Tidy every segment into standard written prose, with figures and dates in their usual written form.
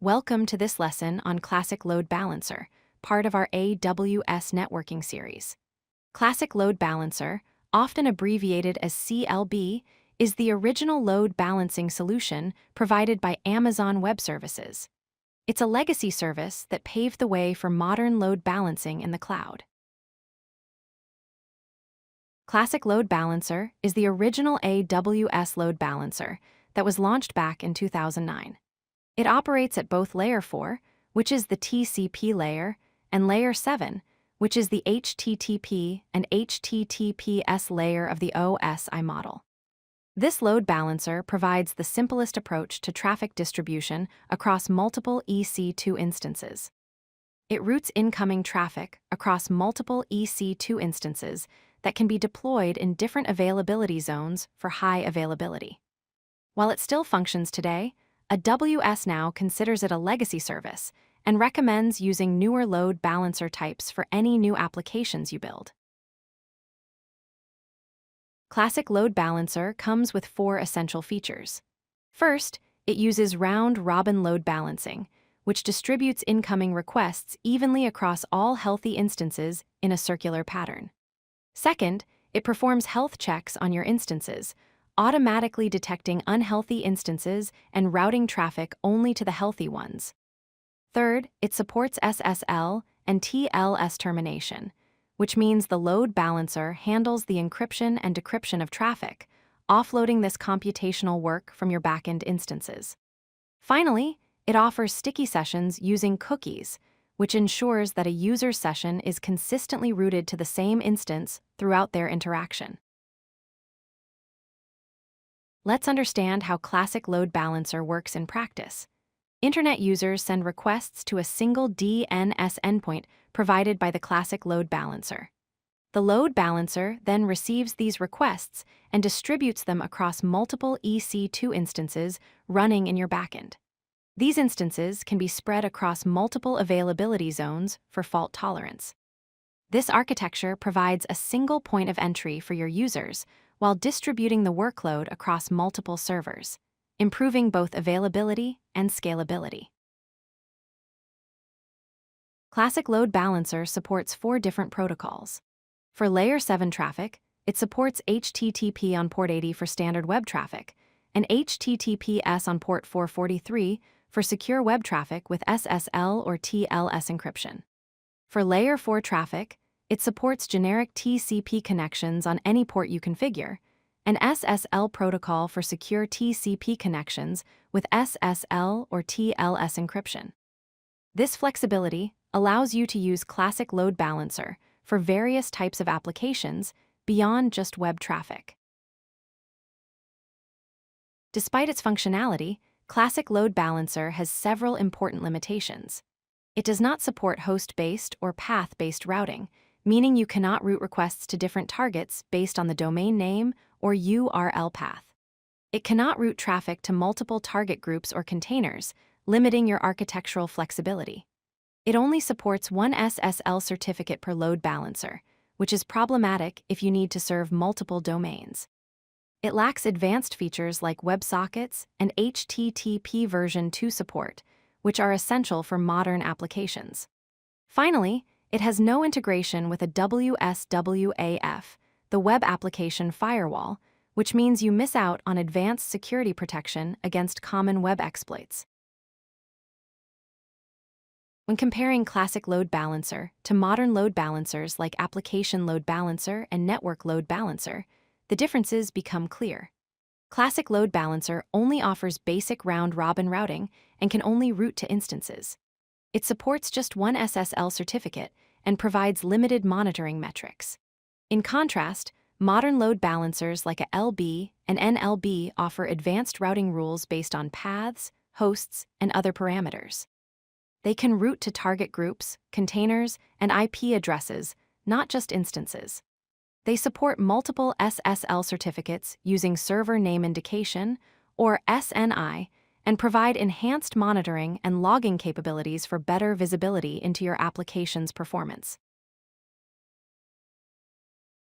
Welcome to this lesson on Classic Load Balancer, part of our AWS networking series. Classic Load Balancer, often abbreviated as CLB, is the original load balancing solution provided by Amazon Web Services. It's a legacy service that paved the way for modern load balancing in the cloud. Classic Load Balancer is the original AWS load balancer that was launched back in 2009. It operates at both Layer 4, which is the TCP layer, and Layer 7, which is the HTTP and HTTPS layer of the OSI model. This load balancer provides the simplest approach to traffic distribution across multiple EC2 instances. It routes incoming traffic across multiple EC2 instances that can be deployed in different availability zones for high availability. While it still functions today, AWS now considers it a legacy service and recommends using newer load balancer types for any new applications you build. Classic Load Balancer comes with 4 essential features. First, it uses round-robin load balancing, which distributes incoming requests evenly across all healthy instances in a circular pattern. Second, it performs health checks on your instances, automatically detecting unhealthy instances and routing traffic only to the healthy ones. Third, it supports SSL and TLS termination, which means the load balancer handles the encryption and decryption of traffic, offloading this computational work from your backend instances. Finally, it offers sticky sessions using cookies, which ensures that a user's session is consistently routed to the same instance throughout their interaction. Let's understand how Classic Load Balancer works in practice. Internet users send requests to a single DNS endpoint provided by the Classic Load Balancer. The load balancer then receives these requests and distributes them across multiple EC2 instances running in your backend. These instances can be spread across multiple availability zones for fault tolerance. This architecture provides a single point of entry for your users while distributing the workload across multiple servers, improving both availability and scalability. Classic Load Balancer supports 4 different protocols. For Layer 7 traffic, it supports HTTP on port 80 for standard web traffic, and HTTPS on port 443 for secure web traffic with SSL or TLS encryption. For Layer 4 traffic, it supports generic TCP connections on any port you configure, and SSL protocol for secure TCP connections with SSL or TLS encryption. This flexibility allows you to use Classic Load Balancer for various types of applications beyond just web traffic. Despite its functionality, Classic Load Balancer has several important limitations. It does not support host-based or path-based routing, meaning you cannot route requests to different targets based on the domain name or URL path. It cannot route traffic to multiple target groups or containers, limiting your architectural flexibility. It only supports one SSL certificate per load balancer, which is problematic if you need to serve multiple domains. It lacks advanced features like WebSockets and HTTP version 2 support, which are essential for modern applications. Finally, it has no integration with a WSWAF, the Web Application Firewall, which means you miss out on advanced security protection against common web exploits. When comparing Classic Load Balancer to modern load balancers like Application Load Balancer and Network Load Balancer, the differences become clear. Classic Load Balancer only offers basic round-robin routing and can only route to instances. It supports just one SSL certificate and provides limited monitoring metrics. In contrast, modern load balancers like a LB and NLB offer advanced routing rules based on paths, hosts, and other parameters. They can route to target groups, containers, and IP addresses, not just instances. They support multiple SSL certificates using Server Name Indication, or SNI, and provide enhanced monitoring and logging capabilities for better visibility into your application's performance.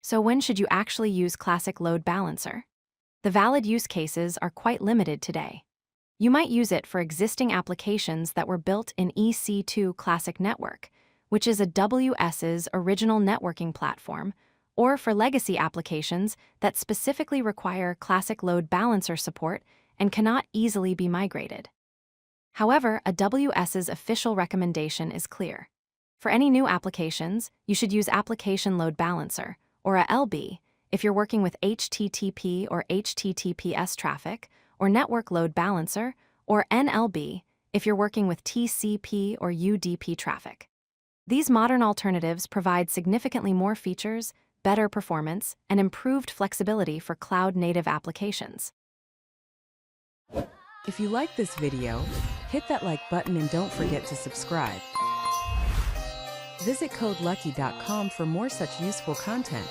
So when should you actually use Classic Load Balancer? The valid use cases are quite limited today. You might use it for existing applications that were built in EC2 Classic Network, which is AWS's original networking platform, or for legacy applications that specifically require classic load balancer support and cannot easily be migrated. However, AWS's official recommendation is clear. For any new applications, you should use Application Load Balancer, or ALB, if you're working with HTTP or HTTPS traffic, or Network Load Balancer, or NLB, if you're working with TCP or UDP traffic. These modern alternatives provide significantly more features, better performance, and improved flexibility for cloud-native applications. If you like this video, hit that like button and don't forget to subscribe. Visit codelucky.com for more such useful content.